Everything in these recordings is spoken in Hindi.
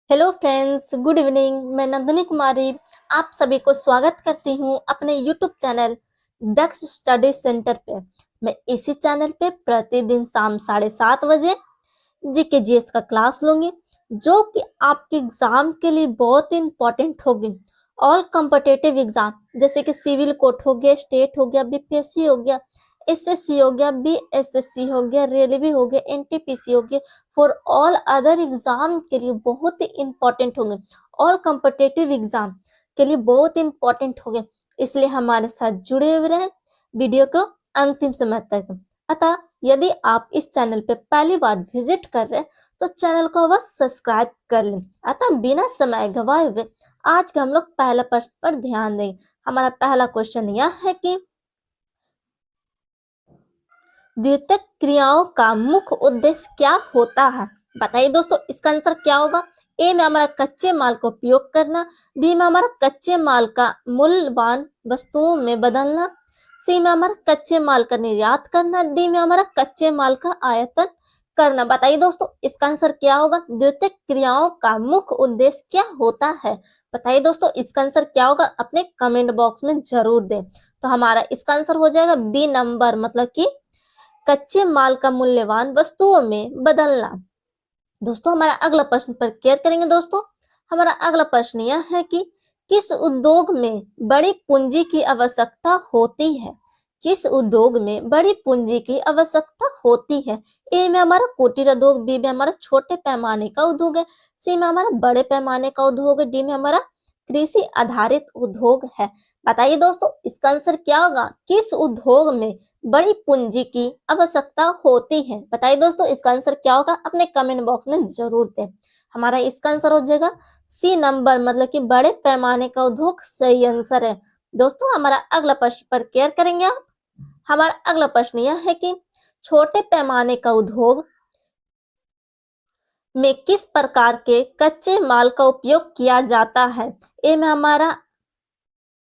Hello friends, good evening. मैं नंदिनी कुमारी आप सभी को स्वागत करती हूँ अपने यूट्यूब चैनल दक्ष स्टडी सेंटर पे। मैं इसी चैनल पे प्रतिदिन शाम 7:30 बजे जीके जीएस का क्लास लूंगी, जो कि आपके एग्जाम के लिए बहुत ही इंपॉर्टेंट होगी। ऑल कॉम्पिटिटिव एग्जाम जैसे कि सिविल कोर्ट हो गया, स्टेट हो गया, बीपीएससी हो गया, एसएससी हो गया, बीएसएससी हो गया, रेलवे हो गया, एनटीपीसी हो गया, फॉर ऑल अदर एग्जाम के लिए बहुत ही इंपॉर्टेंट होंगे। ऑल कॉम्पिटिटिव एग्जाम के लिए बहुत इंपॉर्टेंट होंगे, इसलिए हमारे साथ जुड़े हुए रहें वीडियो को अंतिम समय तक। अतः यदि आप इस चैनल पे पहली बार विजिट कर रहे हैं तो चैनल को अवश्य सब्सक्राइब कर लें। अतः बिना समय गवाए हुए आज के हम लोग पहला प्रश्न पर ध्यान दें। हमारा पहला क्वेश्चन यह है कि द्वितीयक क्रियाओं का मुख्य उद्देश्य क्या होता है। बताइए दोस्तों, इसका आंसर क्या होगा। ए में हमारा कच्चे माल का उपयोग करना, बी में हमारा कच्चे माल का मूल्यवान वस्तुओं में बदलना, सी में हमारा कच्चे माल का निर्यात करना, डी में हमारा कच्चे माल का आयतन करना। बताइए दोस्तों, इसका आंसर क्या होगा। द्वितीयक क्रियाओं का मुख्य उद्देश्य क्या होता है। बताइए दोस्तों, इसका आंसर क्या होगा, अपने कमेंट बॉक्स में जरूर दें। तो हमारा इसका आंसर हो जाएगा बी नंबर, मतलब कि कच्चे माल का मूल्यवान वस्तुओं में बदलना। दोस्तों हमारा अगला प्रश्न पर केयर करेंगे। दोस्तों हमारा अगला प्रश्न यह है कि किस उद्योग में बड़ी पूंजी की आवश्यकता होती है। किस उद्योग में बड़ी पूंजी की आवश्यकता होती है। ए में हमारा कुटीर उद्योग, बी में हमारा छोटे पैमाने का उद्योग है, सी में हमारा बड़े पैमाने का उद्योग है, डी में हमारा कृषि आधारित उद्योग है। बताइए दोस्तों, इसका आंसर क्या होगा। किस उद्योग में बड़ी पूंजी की आवश्यकता होती है। बताइए दोस्तों, इसका आंसर क्या होगा, अपने कमेंट बॉक्स में जरूर दें। हमारा इसका आंसर हो जाएगा सी नंबर, मतलब कि बड़े पैमाने का उद्योग सही आंसर है। दोस्तों हमारा अगला प्रश्न पर केयर करेंगे आप। हमारा अगला प्रश्न यह है कि छोटे पैमाने का उद्योग में किस प्रकार के कच्चे माल का उपयोग किया जाता है। ए में हमारा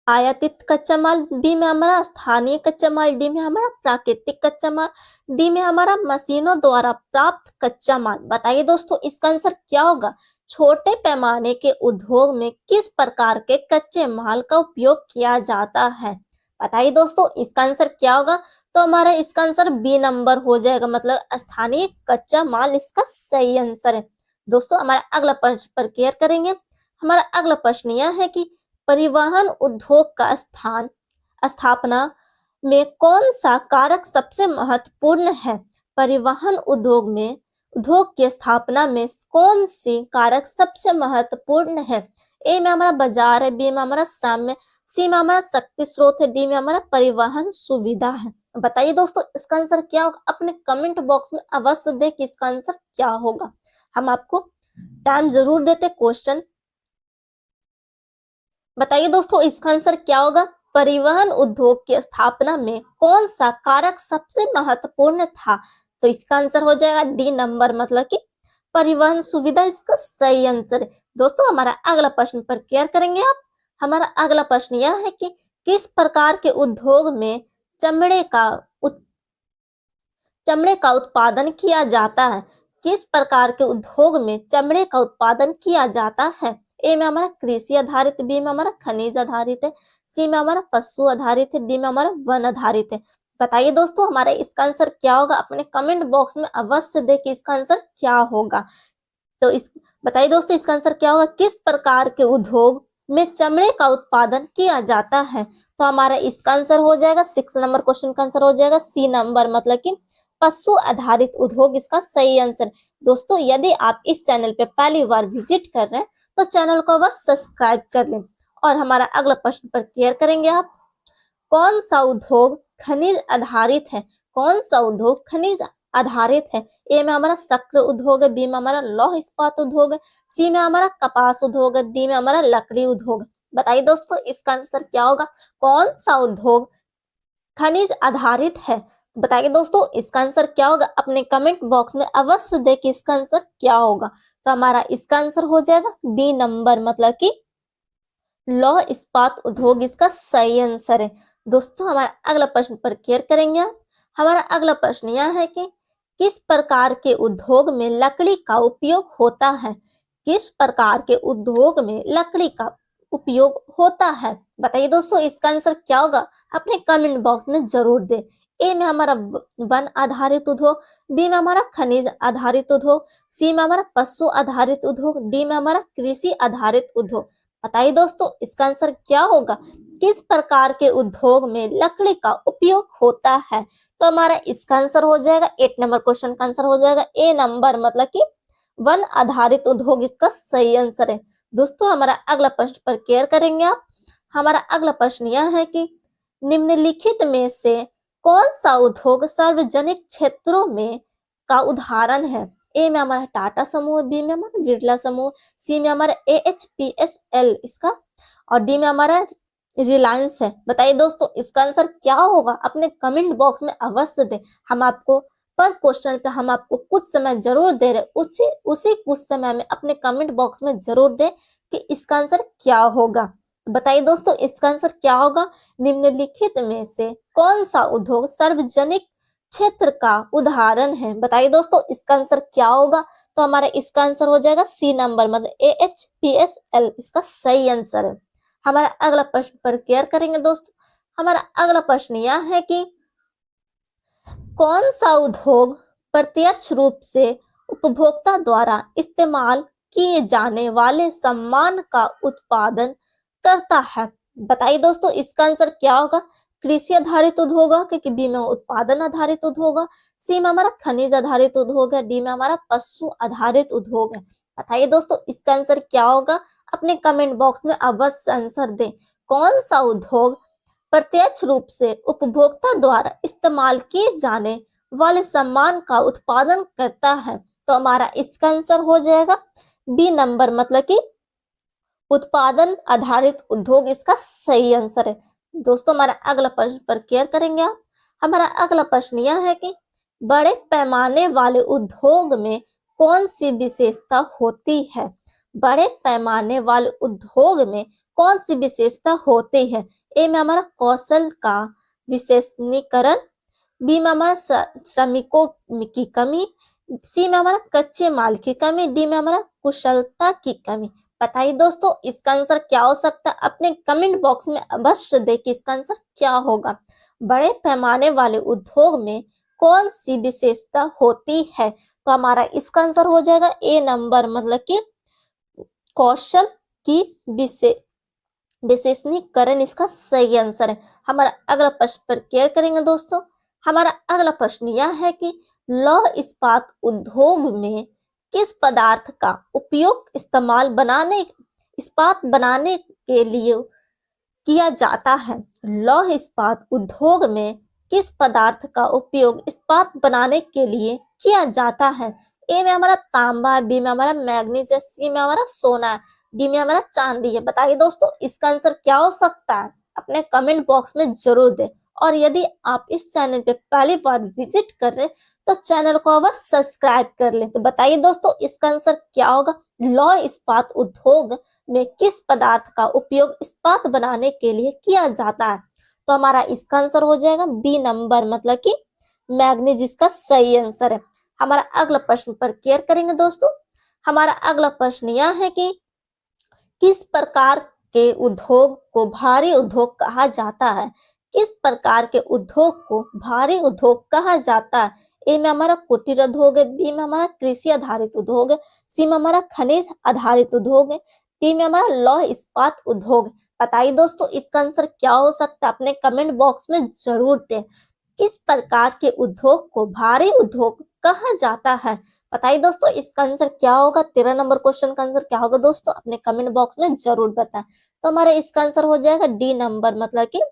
आयातित कच्चा माल, बी में हमारा स्थानीय कच्चा माल, डी में हमारा प्राकृतिक कच्चा माल, डी में हमारा मशीनों द्वारा प्राप्त कच्चा माल। बताइए दोस्तों, इसका आंसर क्या होगा। छोटे पैमाने के उद्योग में किस प्रकार के कच्चे माल का उपयोग किया जाता है। बताइए दोस्तों, इसका आंसर क्या होगा। तो हमारा इसका आंसर बी नंबर हो जाएगा, मतलब स्थानीय कच्चा माल इसका सही आंसर है। दोस्तों हमारा अगला प्रश्न पर केयर करेंगे। हमारा अगला प्रश्न यह है कि परिवहन उद्योग का स्थापना में कौन सा कारक सबसे महत्वपूर्ण है। परिवहन उद्योग की स्थापना में कौन सी कारक सबसे महत्वपूर्ण है। ए में हमारा बाजार है, बी में हमारा श्रम है, सी में हमारा शक्ति स्रोत है, डी में हमारा परिवहन सुविधा है। बताइए दोस्तों, इसका आंसर क्या होगा। अपने कमेंट बॉक्स में अवश्य दें कि इसका आंसर क्या होगा। हम आपको टाइम जरूर देते क्वेश्चन। बताइए दोस्तों, इसका आंसर क्या होगा। परिवहन उद्योग की स्थापना में कौन सा कारक सबसे महत्वपूर्ण था। तो इसका आंसर हो जाएगा डी नंबर, मतलब कि परिवहन सुविधा इसका सही आंसर है। दोस्तों हमारा अगला प्रश्न पर केयर करेंगे आप। हमारा अगला प्रश्न यह है कि किस प्रकार के उद्योग में चमड़े का चमड़े का उत्पादन किया जाता है। किस प्रकार के उद्योग में चमड़े का उत्पादन किया जाता है। ए में हमारा कृषि आधारित, बी में हमारा खनिज आधारित है, सी में हमारा पशु आधारित है, डी में हमारा वन आधारित है। बताइए दोस्तों, हमारा इसका आंसर क्या होगा। अपने कमेंट बॉक्स में अवश्य दें कि इसका आंसर क्या होगा। तो इस बताइए दोस्तों, इसका आंसर क्या होगा। किस प्रकार के उद्योग में चमड़े का उत्पादन किया जाता है। तो हमारा इसका आंसर हो जाएगा 6 नंबर क्वेश्चन का आंसर हो जाएगा सी नंबर, मतलब कि पशु आधारित उद्योग इसका सही आंसर। दोस्तों यदि आप इस चैनल पे पहली बार विजिट कर रहे हैं तो चैनल को बस सब्सक्राइब कर लें। और हमारा अगला प्रश्न पर क्लियर करेंगे आप। कौन सा उद्योग खनिज आधारित है। कौन सा उद्योग खनिज आधारित है। ए में हमारा शक्कर उद्योग है, बी में हमारा लौह इस्पात उद्योग है, सी में हमारा कपास उद्योग है, डी में हमारा लकड़ी उद्योग है। बताइए दोस्तों, इसका आंसर क्या होगा। कौन सा उद्योग खनिज आधारित है। बताइए दोस्तों, इसका आंसर क्या होगा। अपने कमेंट बॉक्स में अवश्य दें कि इसका आंसर क्या होगा। तो हमारा इसका आंसर हो जाएगा बी नंबर, मतलब कि लौह इस्पात उद्योग इसका सही आंसर है। दोस्तों हमारा अगला प्रश्न पर केयर करेंगे आप। हमारा अगला प्रश्न यह है कि किस प्रकार के उद्योग में लकड़ी का उपयोग होता है। किस प्रकार के उद्योग में लकड़ी का उपयोग होता है? बताइए दोस्तों, इसका आंसर क्या होगा? अपने कमेंट बॉक्स में जरूर दे। ए में हमारा वन आधारित उद्योग, बी में हमारा खनिज आधारित उद्योग, सी में हमारा पशु आधारित उद्योग, डी में हमारा कृषि आधारित उद्योग। बताइए दोस्तों, इसका आंसर क्या होगा? किस प्रकार के उद्योग में लकड़ी का उपयोग होता है? तो हमारा इसका आंसर हो जाएगा 8 नंबर क्वेश्चन का आंसर हो जाएगा ए नंबर, मतलब कि वन आधारित उद्योग इसका सही आंसर है। दोस्तों हमारा अगला प्रश्न पर केयर करेंगे आप। हमारा अगला प्रश्न यह है कि निम्नलिखित में से कौन सा उद्योग सार्वजनिक क्षेत्रों में का उदाहरण है? ए में हमारा टाटा समूह, बी में हमारा बिरला समूह, सी में हमारा AHPSL इसका, और डी में हमारा रिलायंस है। बताइए दोस्तों, इसका आंसर क्या होगा? अपने कमेंट बॉक्स में अवश्य दें। हम आपको पर क्वेश्चन पे हम आपको कुछ समय जरूर दे रहे, उसी कुछ समय में अपने कमेंट बॉक्स में जरूर दें कि इसका आंसर क्या होगा। तो बताइए दोस्तों, इसका आंसर क्या होगा? निम्नलिखित में से कौन सा उद्योग सार्वजनिक क्षेत्र का उदाहरण है? बताइए दोस्तों, इसका आंसर क्या होगा? तो हमारा इसका आंसर हो जाएगा सी नंबर, मतलब AHPSL इसका सही आंसर है। हमारा अगला प्रश्न पर केयर करेंगे दोस्तों। हमारा अगला प्रश्न यह है कि कौन सा उद्योग प्रत्यक्ष रूप से उपभोक्ता द्वारा इस्तेमाल किए जाने वाले सामान का उत्पादन करता है? बताइए दोस्तों, इसका आंसर क्या होगा? कृषि आधारित उद्योग है, क्योंकि बी में उत्पादन आधारित उद्योग है, सी में हमारा खनिज आधारित उद्योग है, डी में हमारा पशु आधारित उद्योग है। बताइए दोस्तों, इसका आंसर क्या होगा? अपने कमेंट बॉक्स में अवश्य आंसर दें। कौन सा उद्योग प्रत्यक्ष रूप से उपभोक्ता द्वारा इस्तेमाल किए जाने वाले सामान का उत्पादन करता है? तो हमारा इसका आंसर हो जाएगा बी नंबर, मतलब कि उत्पादन आधारित उद्योग इसका सही आंसर है। दोस्तों हमारा अगला प्रश्न पर केयर करेंगे आप। हमारा अगला प्रश्न यह है कि बड़े पैमाने वाले उद्योग में कौन सी विशेषता होती है? बड़े पैमाने वाले उद्योग में कौन सी विशेषता होती है? ए में हमारा कौशल का विशेषणीकरण, बी में हमारा श्रमिकों की कमी, सी में हमारा कच्चे माल की कमी, डी में हमारा कुशलता की कमी। बताइए दोस्तों, इसका आंसर क्या हो सकता है? अपने कमेंट बॉक्स में अवश्य दें कि इसका आंसर क्या होगा। बड़े पैमाने वाले उद्योग में कौन सी विशेषता होती है? तो हमारा इसका आंसर हो जाएगा ए नंबर, मतलब कि कौशल की विशेषणीकरण इसका सही आंसर है। हमारा अगला प्रश्न पर केयर करेंगे दोस्तों। हमारा अगला प्रश्न यह है कि लौह इस्पात उद्योग में किस पदार्थ का उपयोग इस्पात बनाने के लिए किया जाता है? लौह इस्पात उद्योग में किस पदार्थ का उपयोग इस्पात बनाने के लिए किया जाता है? ए में हमारा तांबा, बी में हमारा मैग्नीज है, सी में हमारा सोना है, डी में हमारा चांदी है। बताइए दोस्तों, इसका आंसर क्या हो सकता है? अपने कमेंट बॉक्स में जरूर दें। और यदि आप इस चैनल पे पहली बार विजिट कर रहे हैं तो चैनल को अवश्य सब्सक्राइब कर लें। तो बताइए दोस्तों, इसका आंसर क्या होगा? लौह इस्पात उद्योग में किस पदार्थ का उपयोग इस्पात बनाने के लिए किया जाता है? तो हमारा इसका आंसर हो जाएगा बी नंबर, मतलब कि मैग्नीज इसका सही आंसर है। हमारा अगला प्रश्न पर केयर करेंगे दोस्तों। हमारा अगला प्रश्न यह है कि किस प्रकार के उद्योग को भारी उद्योग कहा जाता है? किस प्रकार के उद्योग को भारी उद्योग कहा जाता है? ए में हमारा कुटीर उद्योग है, बी में हमारा कृषि आधारित उद्योग है, सी में हमारा खनिज आधारित उद्योग है, डी में हमारा लौह इस्पात उद्योग है। बताइए दोस्तों, इसका आंसर क्या हो सकता है? अपने कमेंट बॉक्स में जरूर दें। किस प्रकार के उद्योग को भारी उद्योग कहा जाता है? बताइए दोस्तों, इसका आंसर क्या होगा? 13 नंबर क्वेश्चन का आंसर क्या होगा दोस्तों? अपने कमेंट बॉक्स में जरूर बताएं। तो हमारा इसका आंसर हो जाएगा डी नंबर, मतलब कि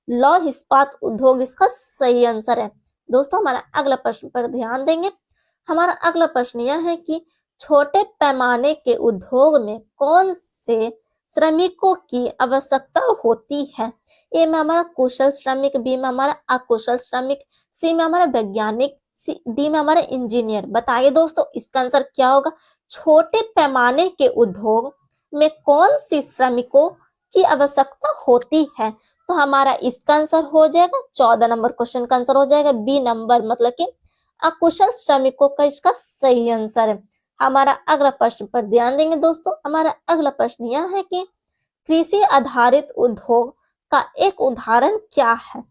लौह इस्पात उद्योग इसका सही आंसर है। दोस्तों हमारा अगला प्रश्न पर ध्यान देंगे। हमारा अगला प्रश्न यह है कि छोटे पैमाने के उद्योग में कौन से श्रमिकों की आवश्यकता होती है? ए में हमारा कुशल श्रमिक, बी में हमारा अकुशल श्रमिक, सी में हमारा वैज्ञानिक, डी में हमारा इंजीनियर। बताइए दोस्तों, इसका आंसर क्या होगा? छोटे पैमाने के उद्योग में कौन सी श्रमिकों की आवश्यकता होती है? तो हमारा इसका आंसर हो जाएगा 14 नंबर क्वेश्चन का आंसर हो जाएगा बी नंबर, मतलब कि अकुशल श्रमिकों का इसका सही आंसर है। हमारा अगला प्रश्न पर ध्यान देंगे दोस्तों। हमारा अगला प्रश्न यह है कि कृषि आधारित उद्योग का एक उदाहरण क्या है?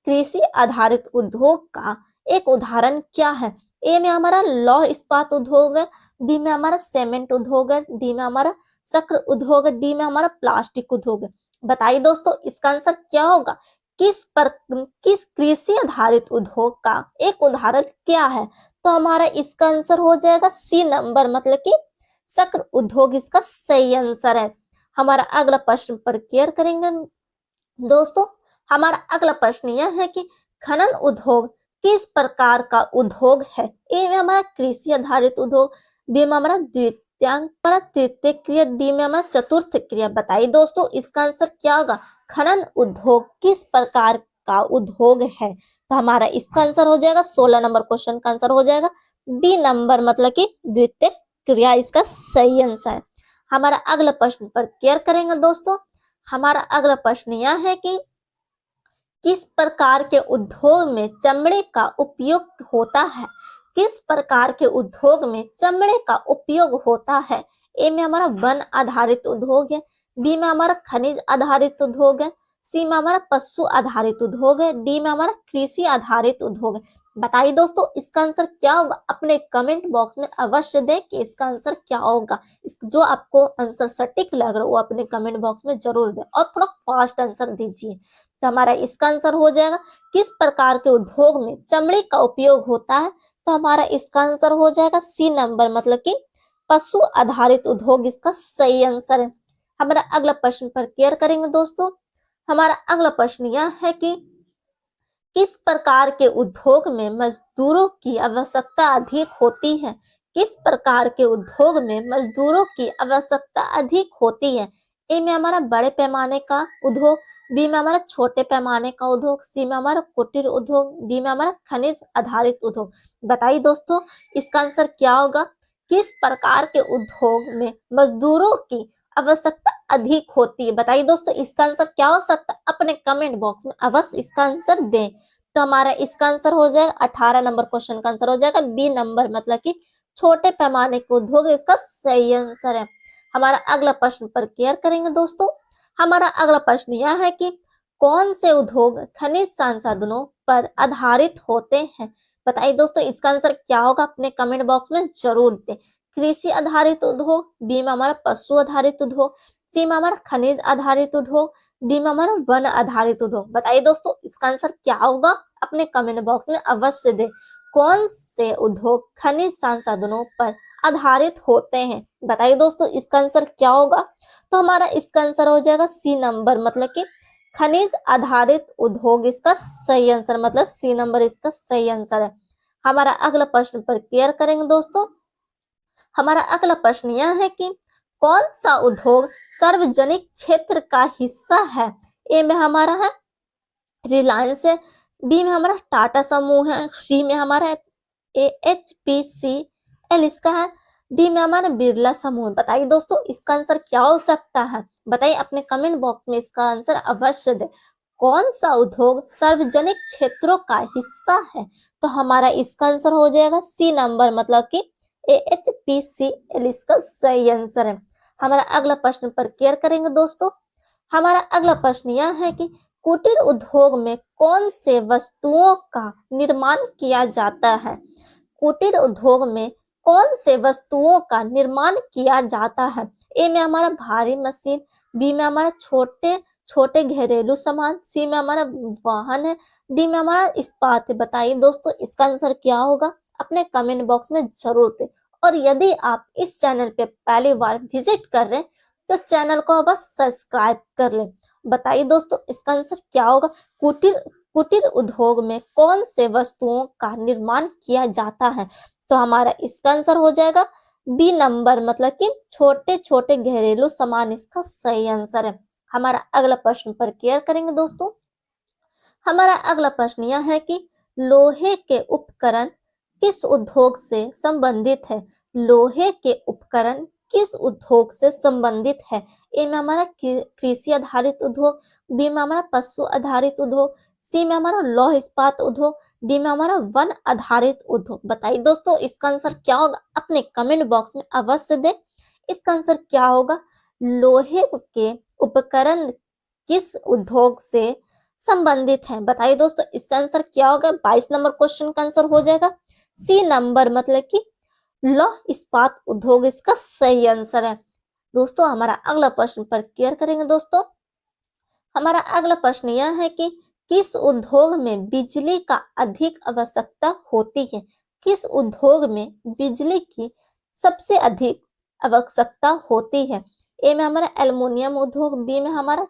कृषि आधारित उद्योग का एक उदाहरण क्या है? ए में हमारा लौह इस्पात उद्योग है, बी में हमारा सीमेंट उद्योग है, डी में हमारा शक्कर उद्योग है, डी में हमारा प्लास्टिक उद्योग है। बताइए दोस्तों इसका आंसर क्या होगा? किस कृषि आधारित उद्योग का एक उदाहरण क्या है? तो हमारा इसका आंसर हो जाएगा सी नंबर, मतलब कि शक्कर उद्योग इसका सही आंसर है। हमारा अगला प्रश्न पर केयर करेंगे दोस्तों। हमारा अगला प्रश्न यह है कि खनन उद्योग किस प्रकार का उद्योग है? ए में हमारा कृषि आधारित उद्योग, बी में हमारा द्वितीयांक पर तृतीय क्रिया, डी में हमारा चतुर्थ क्रिया। बताइए दोस्तों इसका आंसर क्या होगा? खनन उद्योग किस प्रकार का उद्योग है? तो हमारा इसका आंसर हो जाएगा 16 नंबर क्वेश्चन का आंसर हो जाएगा बी नंबर, मतलब कि द्वितीय क्रिया इसका सही आंसर है। हमारा अगला प्रश्न पर केयर करेंगे दोस्तों। हमारा अगला प्रश्न यह है कि किस प्रकार के उद्योग में चमड़े का उपयोग होता है? किस प्रकार के उद्योग में चमड़े का उपयोग होता है? ए में हमारा वन आधारित उद्योग है, बी में हमारा खनिज आधारित उद्योग है, सी में हमारा पशु आधारित उद्योग है, डी में हमारा कृषि आधारित उद्योग है। बताइए दोस्तों इसका आंसर क्या होगा? अपने कमेंट बॉक्स में अवश्य दें कि इसका आंसर क्या होगा। जो आपको आंसर सटीक लग रहा है वो अपने कमेंट बॉक्स में जरूर दें और थोड़ा फास्ट आंसर दीजिए। तो हमारा इसका आंसर हो जाएगा किस प्रकार के उद्योग में चमड़े का उपयोग होता है? तो हमारा इसका आंसर हो जाएगा सी नंबर, मतलब कि पशु आधारित उद्योग इसका सही आंसर है। हमारा अगला प्रश्न पर केयर करेंगे दोस्तों। हमारा अगला प्रश्न यह है कि किस प्रकार के उद्योग में मजदूरों की आवश्यकता अधिक होती है? किस प्रकार के उद्योग में मजदूरों की आवश्यकता अधिक होती है? ए में हमारा बड़े पैमाने का उद्योग, बी में हमारा छोटे पैमाने का उद्योग, सी में हमारा कुटीर उद्योग, डी में हमारा खनिज आधारित उद्योग। बताइए दोस्तों इसका आंसर क्या होगा? किस प्रकार के उद्योग में मजदूरों की आवश्यकता अधिक होती है? बताइए दोस्तों इसका आंसर क्या हो सकता है? अपने कमेंट बॉक्स में अवश्य इसका आंसर दें। तो हमारा इसका आंसर हो जाएगा 18 नंबर क्वेश्चन का आंसर हो जाएगा बी नंबर, मतलब कि छोटे पैमाने के उद्योग इसका सही आंसर है। हमारा अगला प्रश्न पर केयर करेंगे दोस्तों। हमारा अगला प्रश्न यह है कि कौन से उद्योग खनिज संसाधनों पर आधारित होते हैं? बताइए दोस्तों इसका आंसर क्या होगा? अपने कमेंट बॉक्स में जरूर दें। कृषि आधारित उद्योग, बी में हमारा पशु आधारित उद्योग, सी में हमारा खनिज आधारित उद्योग, डी में हमारा वन आधारित उद्योग। बताइए दोस्तों इसका आंसर क्या होगा? अपने कमेंट बॉक्स में अवश्य दें। कौन से उद्योग खनिज संसाधनों पर आधारित होते हैं? बताइए दोस्तों इसका आंसर क्या होगा? तो हमारा इसका आंसर हो जाएगा सी नंबर, मतलब कि खनिज आधारित उद्योग इसका सही आंसर, मतलब सी नंबर इसका सही आंसर है। हमारा अगला प्रश्न पर क्लियर करेंगे दोस्तों। हमारा अगला प्रश्न यह है कि कौन सा उद्योग सार्वजनिक क्षेत्र का हिस्सा है? ए में हमारा है रिलायंस है, बी में हमारा टाटा समूह है, सी में हमारा HPCL इसका है, डी में हमारा बिरला समूह। बताइए दोस्तों इसका आंसर क्या हो सकता है? बताइए अपने कमेंट बॉक्स में इसका आंसर अवश्य दें। कौन सा उद्योग सार्वजनिक क्षेत्रों का हिस्सा है? तो हमारा इसका आंसर हो जाएगा सी नंबर, मतलब कि HPCL इसका सही आंसर है। हमारा अगला प्रश्न पर केयर करेंगे दोस्तों। हमारा अगला प्रश्न यह है कि कुटीर उद्योग में कौन से वस्तुओं का निर्माण किया जाता है? कुटीर उद्योग में कौन से वस्तुओं का निर्माण किया जाता है? ए में हमारा भारी मशीन, बी में हमारा छोटे छोटे घरेलू सामान, सी में हमारा वाहन है, डी में हमारा इस्पात है। बताइए दोस्तों इसका आंसर क्या होगा? अपने कमेंट बॉक्स में जरूर दें। और यदि आप इस चैनल पे पहली बार विजिट कर रहे हैं तो चैनल को बस सब्सक्राइब कर लें। बताइए दोस्तों इसका आंसर क्या होगा? कुटीर उद्योग में कौन से वस्तुओं का निर्माण किया जाता है? तो हमारा इसका आंसर हो जाएगा बी नंबर, मतलब कि छोटे छोटे घरेलू सामान इसका सही आंसर है। हमारा अगला प्रश्न पर केयर करेंगे दोस्तों। हमारा अगला प्रश्न यह है कि लोहे के उपकरण किस उद्योग से संबंधित है? लोहे के उपकरण किस उद्योग से संबंधित है? ए में हमारा कृषि आधारित उद्योग, बी में हमारा पशु आधारित उद्योग, सी में हमारा लौह इस्पात उद्योग, डी में हमारा वन आधारित उद्योग। बताइए दोस्तों इसका आंसर क्या होगा, अपने कमेंट बॉक्स में अवश्य दें। इसका आंसर क्या होगा, लोहे के उपकरण किस उद्योग से संबंधित हैं। बताइए दोस्तों इसका आंसर क्या होगा, 22 नंबर क्वेश्चन का आंसर हो जाएगा सी नंबर, मतलब कि लौह इस्पात उद्योग इसका सही आंसर है। दोस्तों हमारा अगला प्रश्न पर क्लियर करेंगे। दोस्तों हमारा अगला प्रश्न यह है कि किस उद्योग में बिजली का अधिक आवश्यकता होती है। किस उद्योग में बिजली की सबसे अधिक आवश्यकता होती है। ए में हमारा एल्युमिनियम उद्योग, बी में हमारा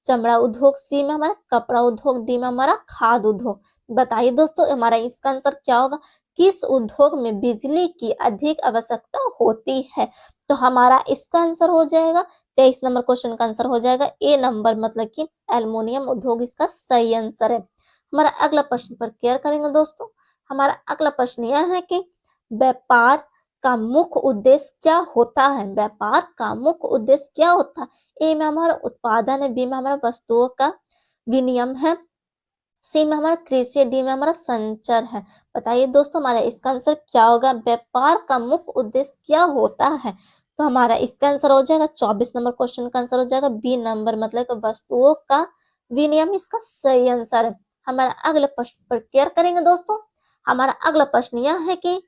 चमड़ा उद्योग, सी में हमारा कपड़ा उद्योग, डी में हमारा खाद्य उद्योग। बताइए दोस्तों हमारा इसका आंसर क्या होगा, किस उद्योग में बिजली की अधिक आवश्यकता होती है। तो हमारा इसका आंसर हो जाएगा 23 नंबर क्वेश्चन का आंसर हो जाएगा ए नंबर, मतलब कि एल्युमिनियम उद्योग इसका सही आंसर है। हमारा अगला प्रश्न पर क्लियर करेंगे। दोस्तों हमारा अगला प्रश्न यह है कि व्यापार का मुख्य उद्देश्य क्या होता है। व्यापार का मुख्य उद्देश्य क्या होता है। ए में हमारा उत्पादन है, बी में हमारा वस्तुओं का विनिमय है, सी में हमारा कृषि, डी में हमारा संचार है। बताइए दोस्तों हमारा इसका आंसर क्या होगा, व्यापार का मुख्य उद्देश्य क्या होता है। तो हमारा इसका आंसर हो जाएगा 24 नंबर क्वेश्चन का आंसर हो जाएगा बी नंबर, मतलब कि वस्तुओं का विनिमय इसका सही आंसर है। हमारा अगले प्रश्न पर क्लियर करेंगे। दोस्तों हमारा अगला प्रश्न यह है कि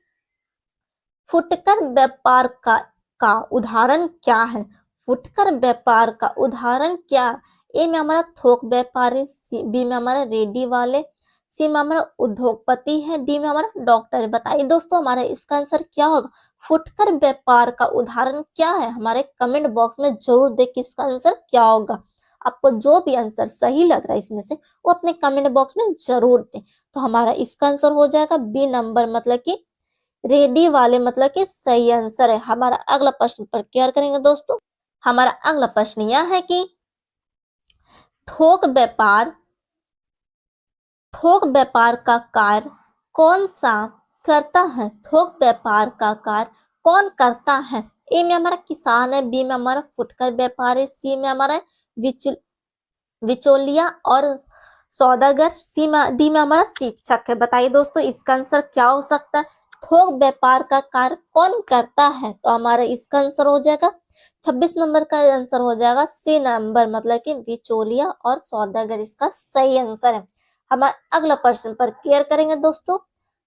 फुटकर व्यापार का उदाहरण क्या है। फुटकर व्यापार का उदाहरण क्या। ए में हमारा थोक व्यापारी, बी में हमारा रेडी वाले, सी में हमारा उद्योगपति है, डी में हमारा डॉक्टर है। बताइए दोस्तों हमारा इसका आंसर क्या होगा, फुटकर व्यापार का उदाहरण क्या है। हमारे कमेंट बॉक्स में जरूर दें कि इसका आंसर क्या होगा। आपको जो भी आंसर सही लग रहा है इसमें से वो अपने कमेंट बॉक्स में जरूर दें। तो हमारा इसका आंसर हो जाएगा बी नंबर, मतलब कि रेडी वाले, मतलब कि सही आंसर है। हमारा अगला प्रश्न पर क्लियर करेंगे। दोस्तों हमारा अगला प्रश्न यह है कि थोक व्यापार का कार्य कौन सा करता है। थोक व्यापार का कार्य कौन करता है। ए में हमारा किसान है, बी में हमारा फुटकर व्यापारी, सी में हमारा बिचौलिया और सौदागर, सी में डी में हमारा शिक्षक है। बताइए दोस्तों इसका आंसर क्या हो सकता है, थोक व्यापार का कार्य कौन करता है। तो हमारा इसका आंसर हो जाएगा 26 नंबर का आंसर हो जाएगा सी नंबर, मतलब कि बिचौलिया और सौदागर इसका सही आंसर है। हमारा अगला प्रश्न पर क्लियर करेंगे। दोस्तों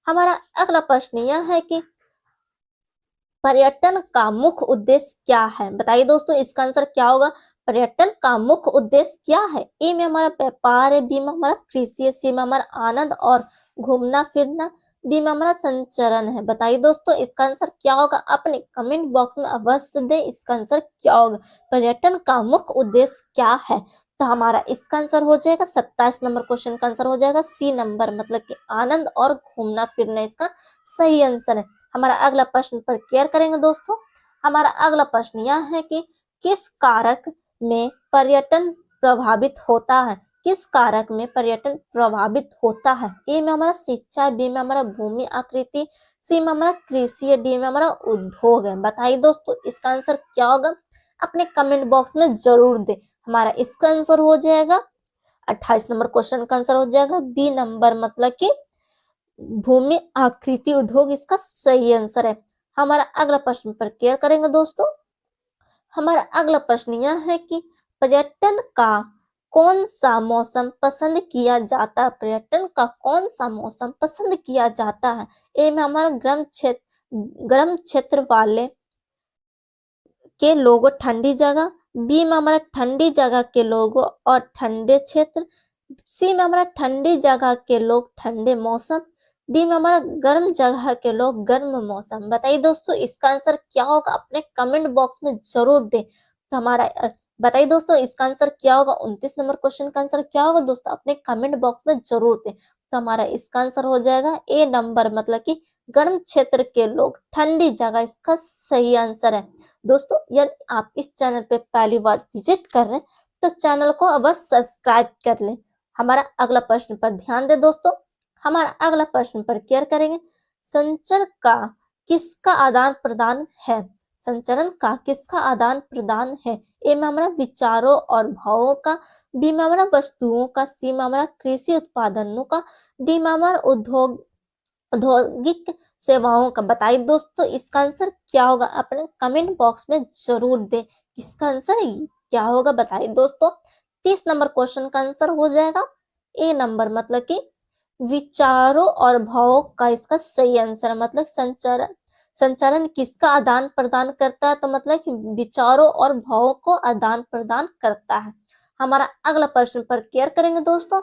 हमारा अगला प्रश्न यह है कि पर्यटन का मुख्य उद्देश्य क्या है। बताइए दोस्तों इसका आंसर क्या होगा, पर्यटन का मुख्य उद्देश्य क्या है। ए में हमारा व्यापार है, बी में हमारा कृषि है, सी में हमारा आनंद और घूमना फिरना, डी में हमारा संचरण है। बताइए दोस्तों इसका आंसर क्या होगा, अपने कमेंट बॉक्स में अवश्य दें इसका आंसर क्या होगा, पर्यटन का मुख्य उद्देश्य क्या है। तो हमारा इसका आंसर हो जाएगा 27 नंबर क्वेश्चन का आंसर हो जाएगा सी नंबर, मतलब कि आनंद और घूमना फिरना इसका सही आंसर है। हमारा अगला प्रश्न पर क्लियर करेंगे। दोस्तों हमारा अगला प्रश्न यह है कि किस कारक में पर्यटन प्रभावित होता है। किस कारक में पर्यटन प्रभावित होता है। ए में हमारा शिक्षा, बी में हमारा भूमि आकृति, सी में हमारा कृषि, डी में हमारा उद्योग है। बताइए दोस्तों इसका आंसर क्या होगा, अपने कमेंट बॉक्स में जरूर दे। हमारा इसका आंसर हो जाएगा 28 नंबर क्वेश्चन का आंसर हो जाएगा बी नंबर, मतलब कि भूमि आकृति उद्योग इसका सही आंसर है। हमारा अगला प्रश्न पर क्लियर करेंगे। दोस्तों हमारा अगला प्रश्न यह है कि पर्यटन का कौन सा मौसम पसंद किया जाता है। पर्यटन का कौन सा मौसम पसंद किया जाता है। ए में हमारा गर्म क्षेत्र वाले के लोगों ठंडी जगह, बी में हमारा ठंडी जगह के लोगों और ठंडे क्षेत्र, सी में हमारा ठंडी जगह के लोग ठंडे मौसम, डी में हमारा गर्म जगह के लोग गर्म मौसम। बताइए दोस्तों इसका आंसर क्या होगा, अपने कमेंट बॉक्स में जरूर दें। तो हमारा बताइए दोस्तों इसका आंसर क्या होगा, 29 नंबर क्वेश्चन का आंसर क्या होगा दोस्तों, अपने कमेंट बॉक्स में जरूर दें। तो हमारा इसका आंसर हो जाएगा ए नंबर, मतलब कि गर्म क्षेत्र के लोग ठंडी जगह इसका सही आंसर है। दोस्तों यदि आप इस चैनल पे पहली बार विजिट कर रहे हैं तो चैनल को अवश्य सब्सक्राइब कर लें। हमारा अगला प्रश्न पर ध्यान दें। दोस्तों हमारा अगला प्रश्न पर क्लियर करेंगे, संचर का किसका आदान प्रदान है। संचरण का किसका आदान प्रदान है? ए में हमारा विचारों और भावों का, बी में हमारा वस्तुओं का, सी में हमारा कृषि उत्पादनों का, डी में हमारा औद्योगिक सेवाओं का। बताइए दोस्तों इसका आंसर क्या होगा? अपने कमेंट बॉक्स में जरूर दे इसका आंसर क्या होगा। बताइए दोस्तों 30 नंबर क्वेश्चन का आंसर हो जाएगा ए नंबर, मतलब कि विचारों और भावों का इसका सही आंसर। मतलब संचालन किसका आदान प्रदान करता है? तो मतलब कि विचारों और भावों को आदान प्रदान करता है। हमारा अगला प्रश्न पर केयर करेंगे दोस्तों।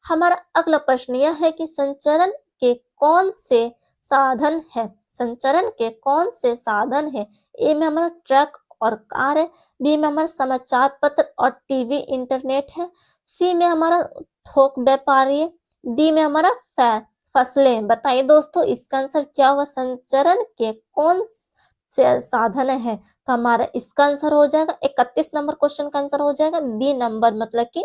हमारा अगला प्रश्न यह है कि संचरण के कौन से साधन है? संचरण के कौन से साधन है? ए में हमारा ट्रक और कार है, बी में हमारा समाचार पत्र और टीवी इंटरनेट है, सी में हमारा थोक व्यापारी है, डी में हमारा फसलें। बताइए दोस्तों इसका आंसर क्या होगा? संचरण के कौन से साधन है? तो हमारा इसका आंसर हो जाएगा 31 नंबर क्वेश्चन का आंसर हो जाएगा बी नंबर, मतलब कि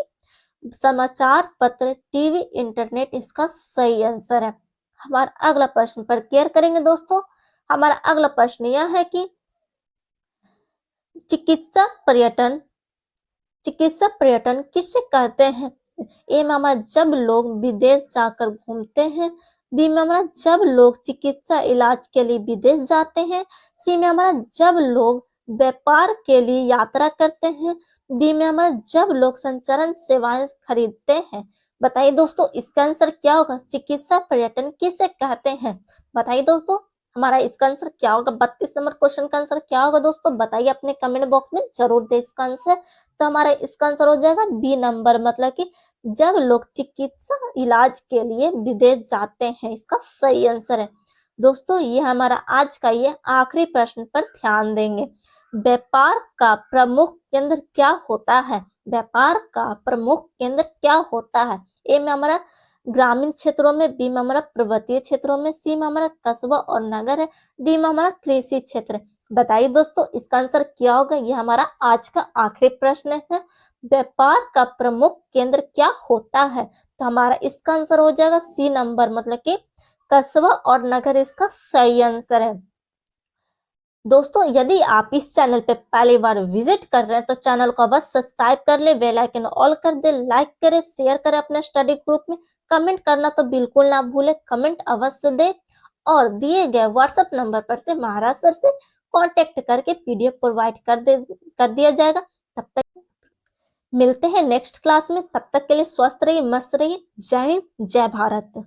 समाचार पत्र टीवी इंटरनेट इसका सही आंसर है। हमारा अगला प्रश्न पर केयर करेंगे दोस्तों। हमारा अगला प्रश्न यह है कि चिकित्सा पर्यटन किसे कहते हैं? ए में हमारा जब लोग विदेश जाकर घूमते हैं, बी में हमारा जब लोग चिकित्सा इलाज के लिए विदेश जाते हैं, सी में हमारा जब लोग व्यापार के लिए यात्रा करते हैं, डी में हमारा जब लोग संचारण सेवाएं खरीदते हैं। बताइए दोस्तों इसका आंसर क्या होगा? चिकित्सा पर्यटन किसे कहते हैं? बताइए दोस्तों हमारा इसका आंसर क्या होगा? 32 नंबर क्वेश्चन का आंसर क्या होगा दोस्तों? बताइए अपने कमेंट बॉक्स में जरूर दे इसका आंसर। तो हमारा इसका आंसर हो जाएगा बी नंबर, मतलब कि जब लोग चिकित्सा इलाज के लिए विदेश जाते हैं, इसका सही आंसर है। दोस्तों ये हमारा आज का ये आखिरी प्रश्न पर ध्यान देंगे। व्यापार का प्रमुख केंद्र क्या होता है? व्यापार का प्रमुख केंद्र क्या होता है? ए में हमारा ग्रामीण क्षेत्रों में, बी में हमारा पर्वतीय क्षेत्रों में, सी में हमारा कस्बा और नगर है, डी में हमारा कृषि क्षेत्र है। बताइए दोस्तों इसका आंसर क्या होगा? ये हमारा आज का आखिरी प्रश्न है। व्यापार का प्रमुख केंद्र क्या होता है? तो हमारा इसका आंसर हो जाएगा सी नंबर, मतलब कि कस्बा और नगर इसका सही आंसर है। दोस्तों यदि आप इस चैनल पे पहली बार विजिट कर रहे हैं तो चैनल को अवश्य सब्सक्राइब कर ले, बेल आइकन ऑल कर दे, लाइक करें, शेयर करें अपने स्टडी ग्रुप में, कमेंट करना तो बिल्कुल ना भूले, कमेंट अवश्य दे और दिए गए व्हाट्सएप नंबर पर से महाराष्ट्र से कांटेक्ट करके पीडीएफ प्रोवाइड कर दिया जाएगा। तब तक मिलते हैं नेक्स्ट क्लास में, तब तक के लिए स्वस्थ रहिए, मस्त रहिए। जय हिंद, जय भारत।